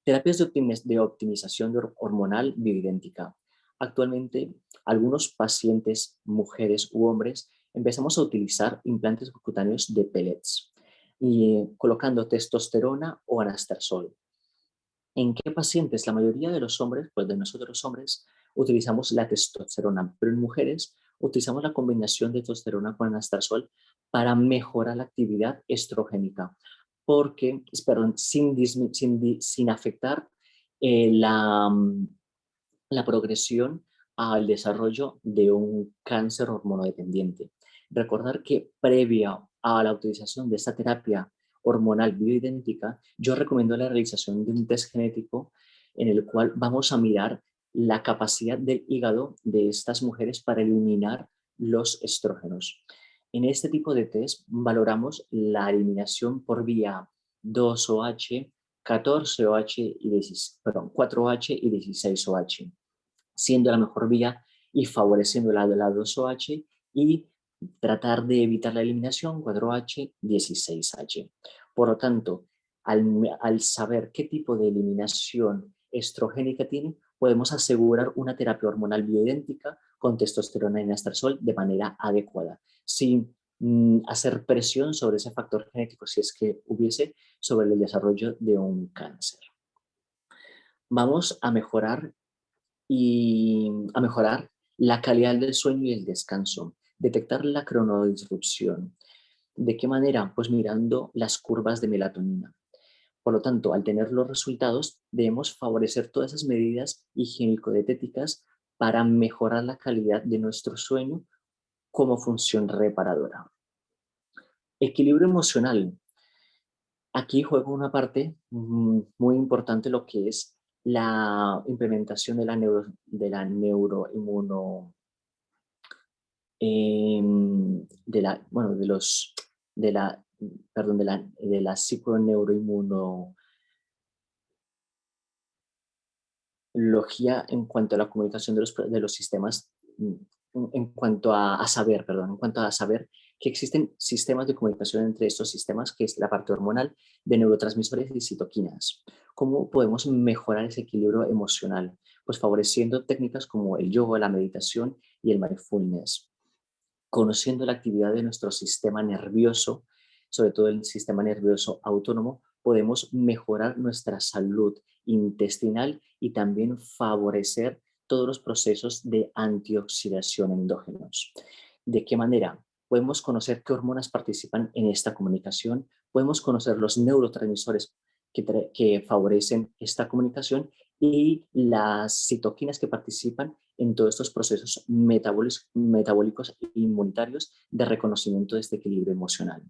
Terapias de optimización hormonal bioidéntica. Actualmente, algunos pacientes, mujeres u hombres, empezamos a utilizar implantes cutáneos de pellets y colocando testosterona o anastrozol. ¿En qué pacientes? La mayoría de los hombres, pues de nosotros los hombres, utilizamos la testosterona, pero en mujeres utilizamos la combinación de testosterona con anastrozol para mejorar la actividad estrogénica, porque, perdón, sin afectar la progresión al desarrollo de un cáncer hormonodependiente. Recordar que previa a la utilización de esta terapia hormonal bioidéntica, yo recomiendo la realización de un test genético en el cual vamos a mirar la capacidad del hígado de estas mujeres para eliminar los estrógenos. En este tipo de test valoramos la eliminación por vía 2OH, 14OH y 4OH y 16OH, siendo la mejor vía y favoreciendo la de la 2OH y tratar de evitar la eliminación 4H, 16H. Por lo tanto, al saber qué tipo de eliminación estrogénica tiene, podemos asegurar una terapia hormonal bioidéntica con testosterona y anastrozol de manera adecuada, sin hacer presión sobre ese factor genético, si es que hubiese, sobre el desarrollo de un cáncer. Vamos a mejorar la calidad del sueño y el descanso, detectar la cronodisrupción. ¿De qué manera? Pues mirando las curvas de melatonina. Por lo tanto, al tener los resultados, debemos favorecer todas esas medidas higiénico-dietéticas para mejorar la calidad de nuestro sueño como función reparadora. Equilibrio emocional. Aquí juega una parte muy importante lo que es la implementación de la neuroinmuno, bueno, de la psiconeuroinmunología en cuanto a la comunicación de los sistemas, en cuanto a saber, que existen sistemas de comunicación entre estos sistemas, que es la parte hormonal, de neurotransmisores y citoquinas. ¿Cómo podemos mejorar ese equilibrio emocional? Pues favoreciendo técnicas como el yoga, la meditación y el mindfulness, conociendo la actividad de nuestro sistema nervioso, sobre todo el sistema nervioso autónomo, podemos mejorar nuestra salud intestinal y también favorecer todos los procesos de antioxidación endógenos. ¿De qué manera? Podemos conocer qué hormonas participan en esta comunicación, podemos conocer los neurotransmisores que favorecen esta comunicación y las citoquinas que participan en todos estos procesos metabólicos e inmunitarios de reconocimiento de este equilibrio emocional.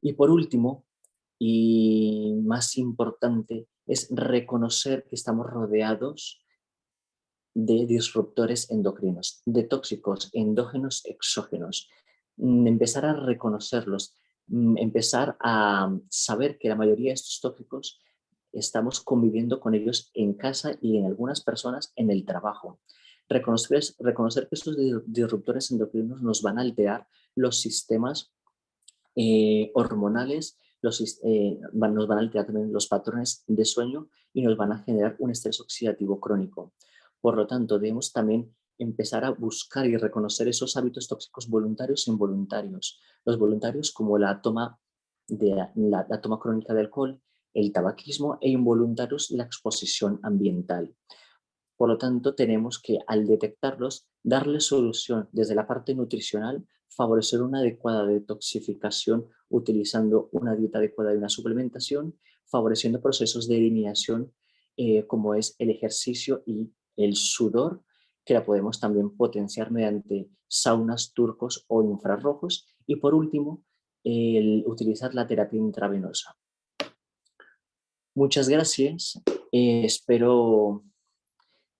Y por último, y más importante, es reconocer que estamos rodeados de disruptores endocrinos, de tóxicos endógenos, exógenos. Empezar a reconocerlos, empezar a saber que la mayoría de estos tóxicos estamos conviviendo con ellos en casa y en algunas personas en el trabajo. Reconocer que estos disruptores endocrinos nos van a alterar los sistemas hormonales, nos van a alterar también los patrones de sueño y nos van a generar un estrés oxidativo crónico. Por lo tanto, debemos también empezar a buscar y reconocer esos hábitos tóxicos voluntarios e involuntarios. Los voluntarios como la toma crónica de alcohol, el tabaquismo, e involuntarios la exposición ambiental. Por lo tanto, tenemos que, al detectarlos, darle solución desde la parte nutricional, favorecer una adecuada detoxificación utilizando una dieta adecuada y una suplementación, favoreciendo procesos de eliminación como es el ejercicio y el sudor, que la podemos también potenciar mediante saunas turcos o infrarrojos. Y por último, el utilizar la terapia intravenosa. Muchas gracias. Espero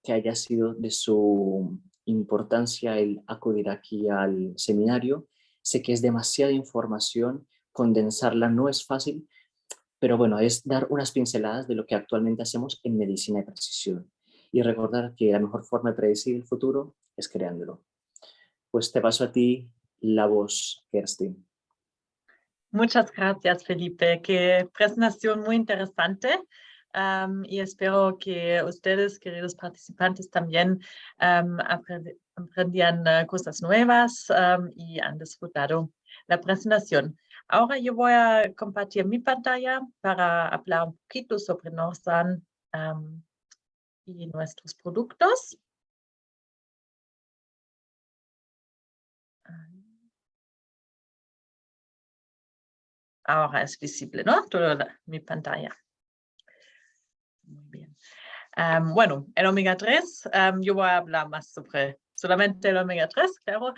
que haya sido de su importancia el acudir aquí al seminario. Sé que es demasiada información, condensarla no es fácil, pero bueno, es dar unas pinceladas de lo que actualmente hacemos en medicina de precisión y recordar que la mejor forma de predecir el futuro es creándolo. Pues te paso a ti la voz, Kerstin. Muchas gracias, Felipe. Qué presentación muy interesante. Y espero que ustedes, queridos participantes, también aprendían cosas nuevas y han disfrutado la presentación. Ahora yo voy a compartir mi pantalla para hablar un poquito sobre Norsan y nuestros productos. Ahora es visible, ¿no? Toda mi pantalla. Muy bien. Bueno, el omega 3, yo voy a hablar más sobre solamente el omega 3, claro.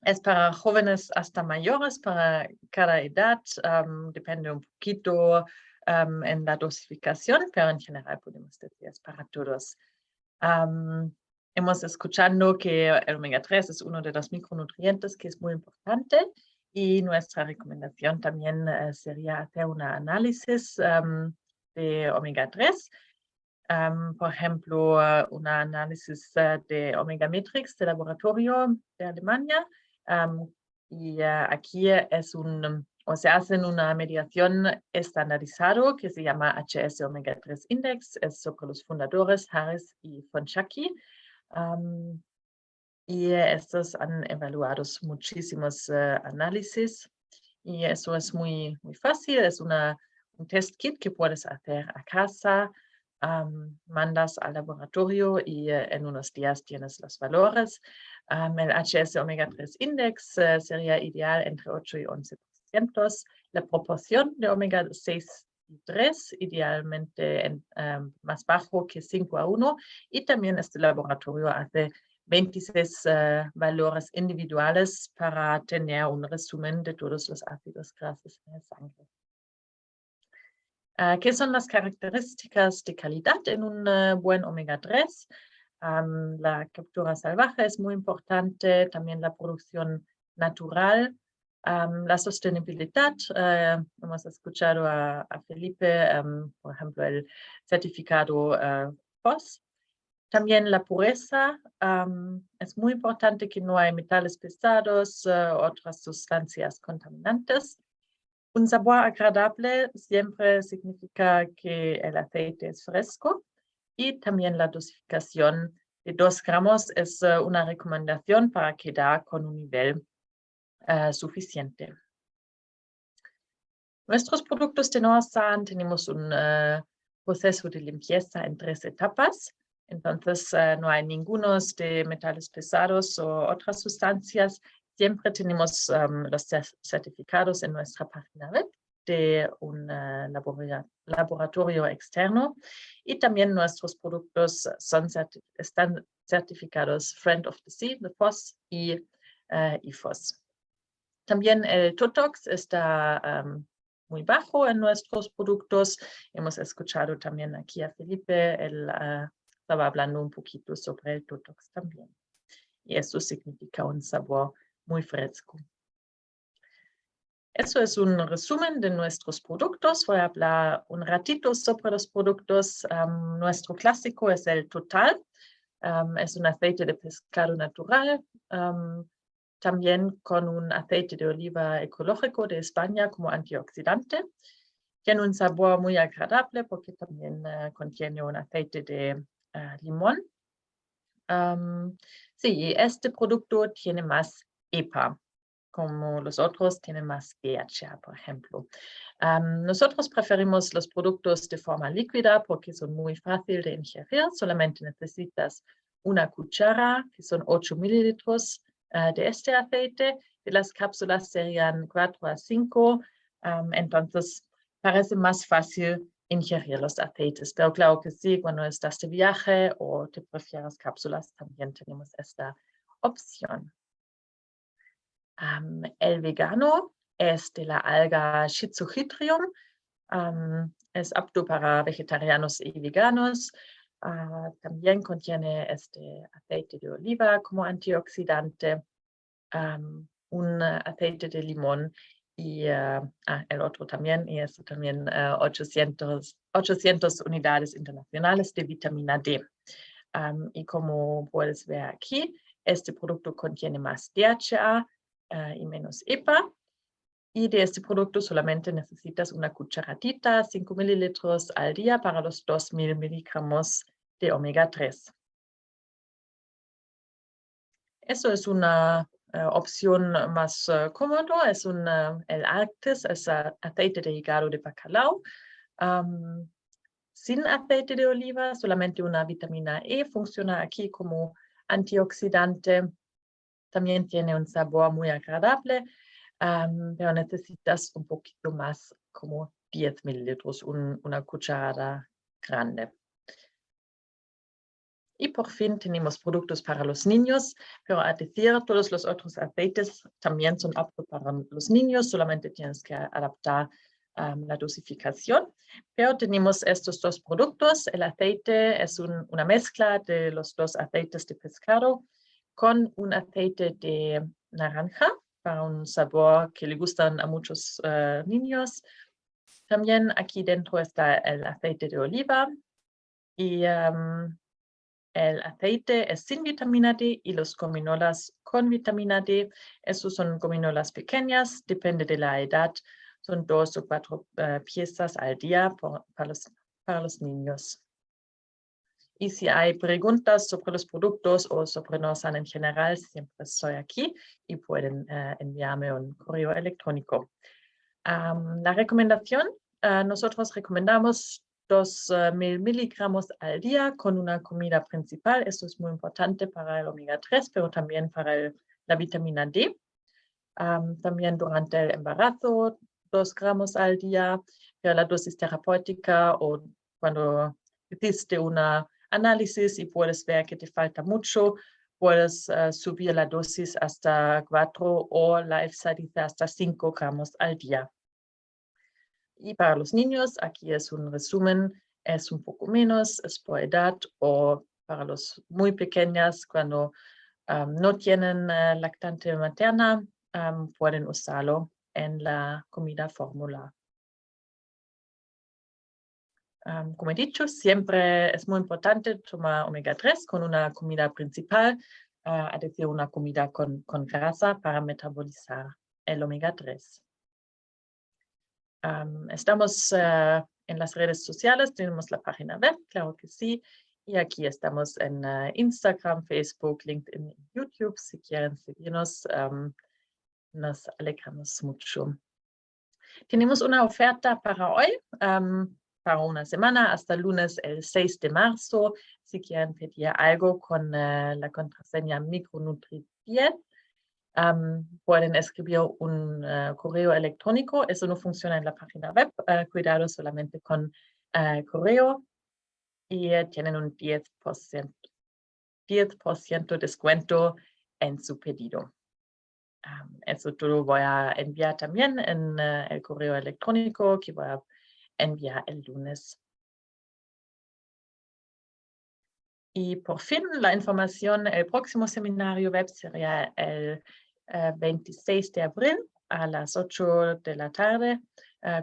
Es para jóvenes hasta mayores, para cada edad, depende un poquito en la dosificación, pero en general podemos decir es para todos. Hemos escuchado que el omega 3 es uno de los micronutrientes que es muy importante y nuestra recomendación también sería hacer un análisis de omega 3. Por ejemplo, un análisis de Omega Matrix de laboratorio de Alemania. Y aquí se hace una mediación estandarizado que se llama HS Omega 3 Index. Es sobre los fundadores Harris y Fonschacki. Y estos han evaluado muchísimos análisis. Y eso es muy, muy fácil. Es un test kit que puedes hacer a casa. Mandas al laboratorio y en unos días tienes los valores. El HS Omega 3 Index sería ideal entre 8 y 11%. La proporción de Omega 6 y 3, idealmente más bajo que 5:1. Y también este laboratorio hace 26 valores individuales para tener un resumen de todos los ácidos grasos en la sangre. ¿Qué son las características de calidad en un buen omega 3? La captura salvaje es muy importante, también la producción natural, la sostenibilidad. Hemos escuchado a Felipe, por ejemplo, el certificado FOSS. También la pureza. Es muy importante que no hay metales pesados, otras sustancias contaminantes. Un sabor agradable siempre significa que el aceite es fresco y también la dosificación de 2 gramos es una recomendación para quedar con un nivel suficiente. Nuestros productos de Norsan tenemos un proceso de limpieza en 3 etapas. Entonces, no hay ninguno de metales pesados o otras sustancias. Siempre tenemos los certificados en nuestra página web de un laboratorio externo y también nuestros productos están certificados Friend of the Sea, the FOSS y IFOS. También el TOTOX está muy bajo en nuestros productos. Hemos escuchado también aquí a Felipe, él estaba hablando un poquito sobre el TOTOX también. Y eso significa un sabor muy fresco. Eso es un resumen de nuestros productos. Voy a hablar un ratito sobre los productos. Nuestro clásico es el Total. Es un aceite de pescado natural. También con un aceite de oliva ecológico de España como antioxidante. Tiene un sabor muy agradable porque también contiene un aceite de limón. Sí, este producto tiene más EPA, como los otros tienen más DHA, por ejemplo. Nosotros preferimos los productos de forma líquida porque son muy fáciles de ingerir. Solamente necesitas una cuchara, que son 8 mililitros de este aceite. De las cápsulas serían 4 a 5. Entonces, parece más fácil ingerir los aceites. Pero claro que sí, cuando estás de viaje o te prefieres cápsulas, también tenemos esta opción. El vegano es de la alga Schizochytrium. Es apto para vegetarianos y veganos. También contiene este aceite de oliva como antioxidante, un aceite de limón y el otro también, y eso también 800 unidades internacionales de vitamina D. Y como puedes ver aquí, este producto contiene más DHA y menos EPA. Y de este producto solamente necesitas una cucharadita, 5 mililitros al día para los 2000 miligramos de omega 3. Eso es una opción más cómoda, es el Arctis, es aceite de hígado de bacalao. Sin aceite de oliva, solamente una vitamina E funciona aquí como antioxidante. También tiene un sabor muy agradable, pero necesitas un poquito más, como 10 mililitros, una cucharada grande. Y por fin tenemos productos para los niños, pero a decir, todos los otros aceites también son aptos para los niños, solamente tienes que adaptar la dosificación. Pero tenemos estos dos productos. El aceite es una mezcla de los dos aceites de pescado con un aceite de naranja para un sabor que le gustan a muchos niños. También aquí dentro está el aceite de oliva y el aceite es sin vitamina D y los gominolas con vitamina D. Esos son gominolas pequeñas, depende de la edad. Son 2 o 4 piezas al día para los niños. Y si hay preguntas sobre los productos o sobre Norsan en general, siempre estoy aquí y pueden enviarme un correo electrónico. La recomendación, nosotros recomendamos 2000 miligramos al día con una comida principal. Esto es muy importante para el omega 3, pero también para la vitamina D. También durante el embarazo, 2 gramos al día. Pero la dosis terapéutica o cuando hiciste una análisis y puedes ver que te falta mucho, puedes subir la dosis hasta 4 o la EFSA dice hasta 5 gramos al día. Y para los niños, aquí es un resumen, es un poco menos, es por edad o para los muy pequeños, cuando no tienen lactante materna, pueden usarlo en la comida fórmula. Como he dicho, siempre es muy importante tomar omega 3 con una comida principal, es decir, una comida con grasa para metabolizar el omega 3. Estamos en las redes sociales, tenemos la página web, claro que sí, y aquí estamos en Instagram, Facebook, LinkedIn, YouTube. Si quieren seguirnos, nos alegramos mucho. Tenemos una oferta para hoy, para una semana, hasta el lunes el 6 de marzo. Si quieren pedir algo con la contraseña Micronutri10, pueden escribir un correo electrónico. Eso no funciona en la página web. Cuidado solamente con correo. Y tienen un 10% descuento en su pedido. Eso todo voy a enviar también en el correo electrónico que voy a enviar el lunes. Y por fin la información, el próximo seminario web sería el 26 de abril a las 8 de la tarde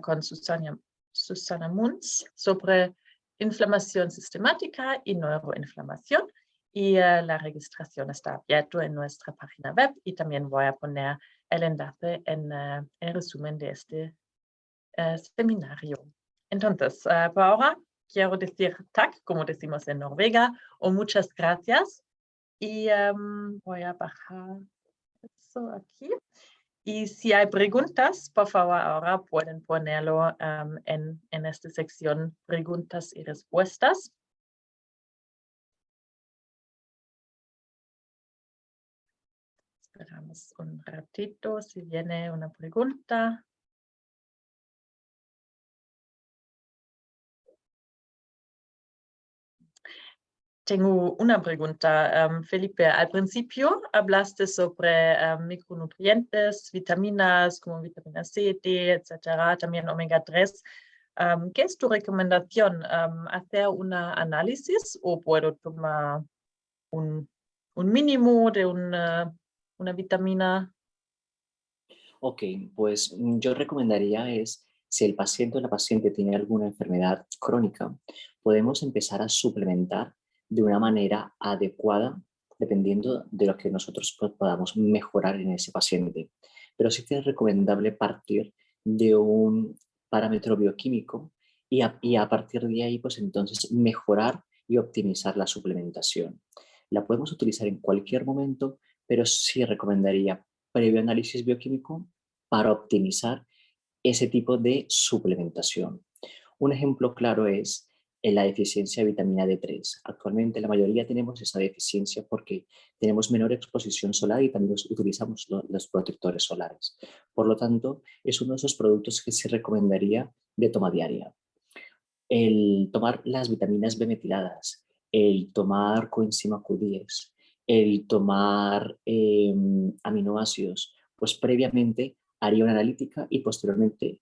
con Susana Munz sobre inflamación sistemática y neuroinflamación. Y la registración está abierta en nuestra página web y también voy a poner el enlace en el resumen de este seminario. Entonces, por ahora quiero decir tak, como decimos en Noruega, o muchas gracias. Y voy a bajar eso aquí. Y si hay preguntas, por favor, ahora pueden ponerlo en esta sección preguntas y respuestas. Esperamos un ratito si viene una pregunta. Tengo una pregunta, Felipe. Al principio hablaste sobre micronutrientes, vitaminas como vitamina C, D, etcétera, también omega 3. ¿Qué es tu recomendación? ¿Hacer un análisis o puedo tomar un mínimo de una vitamina? Ok, pues yo recomendaría es, si el paciente o la paciente tiene alguna enfermedad crónica, podemos empezar a suplementar de una manera adecuada dependiendo de lo que nosotros podamos mejorar en ese paciente. Pero sí que es recomendable partir de un parámetro bioquímico y a partir de ahí, pues entonces mejorar y optimizar la suplementación. La podemos utilizar en cualquier momento, pero sí recomendaría previo análisis bioquímico para optimizar ese tipo de suplementación. Un ejemplo claro es la deficiencia de vitamina D3. Actualmente la mayoría tenemos esa deficiencia porque tenemos menor exposición solar y también utilizamos los protectores solares. Por lo tanto, es uno de esos productos que se recomendaría de toma diaria. El tomar las vitaminas B metiladas, el tomar coenzima Q10, el tomar aminoácidos, pues previamente haría una analítica y posteriormente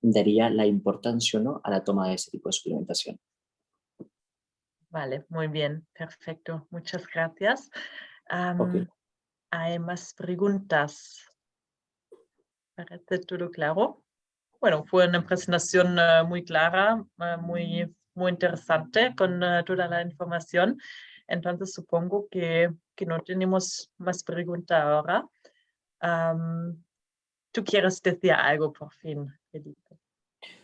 daría la importancia o no a la toma de ese tipo de suplementación. Vale, muy bien, perfecto. Muchas gracias. Ok. ¿Hay más preguntas? ¿Parece todo claro? Bueno, fue una presentación muy clara, muy interesante con toda la información. Entonces supongo que no tenemos más preguntas ahora. ¿Tú quieres decir algo por fin, Felipe?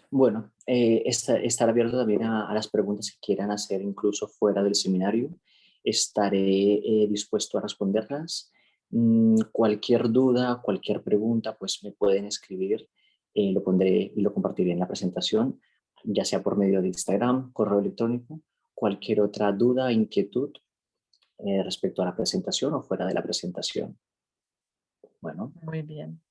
Bueno, estar abierto también a las preguntas que quieran hacer incluso fuera del seminario. Estaré dispuesto a responderlas. Cualquier duda, cualquier pregunta, pues me pueden escribir. Lo pondré y lo compartiré en la presentación, ya sea por medio de Instagram, correo electrónico, cualquier otra duda, inquietud respecto a la presentación o fuera de la presentación. Bueno, Muy bien. ok.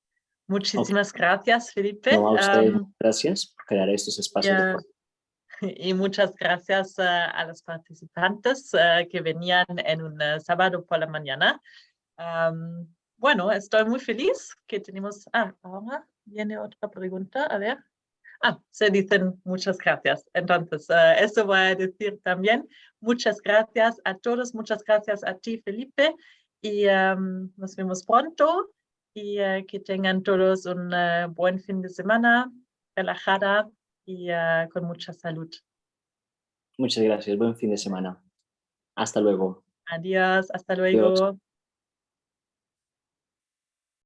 Muchísimas gracias, Felipe. No, a ustedes, gracias por crear estos espacios de Y, formación. y muchas gracias a los participantes que venían en un sábado por la mañana. Bueno, estoy muy feliz que tenemos... ahora viene otra pregunta. A ver. Se dicen muchas gracias. Entonces, eso voy a decir también. Muchas gracias a todos. Muchas gracias a ti, Felipe. Y nos vemos pronto. Y que tengan todos un buen fin de semana, relajada y con mucha salud. Muchas gracias. Buen fin de semana. Hasta luego. Adiós. Hasta Adiós. luego.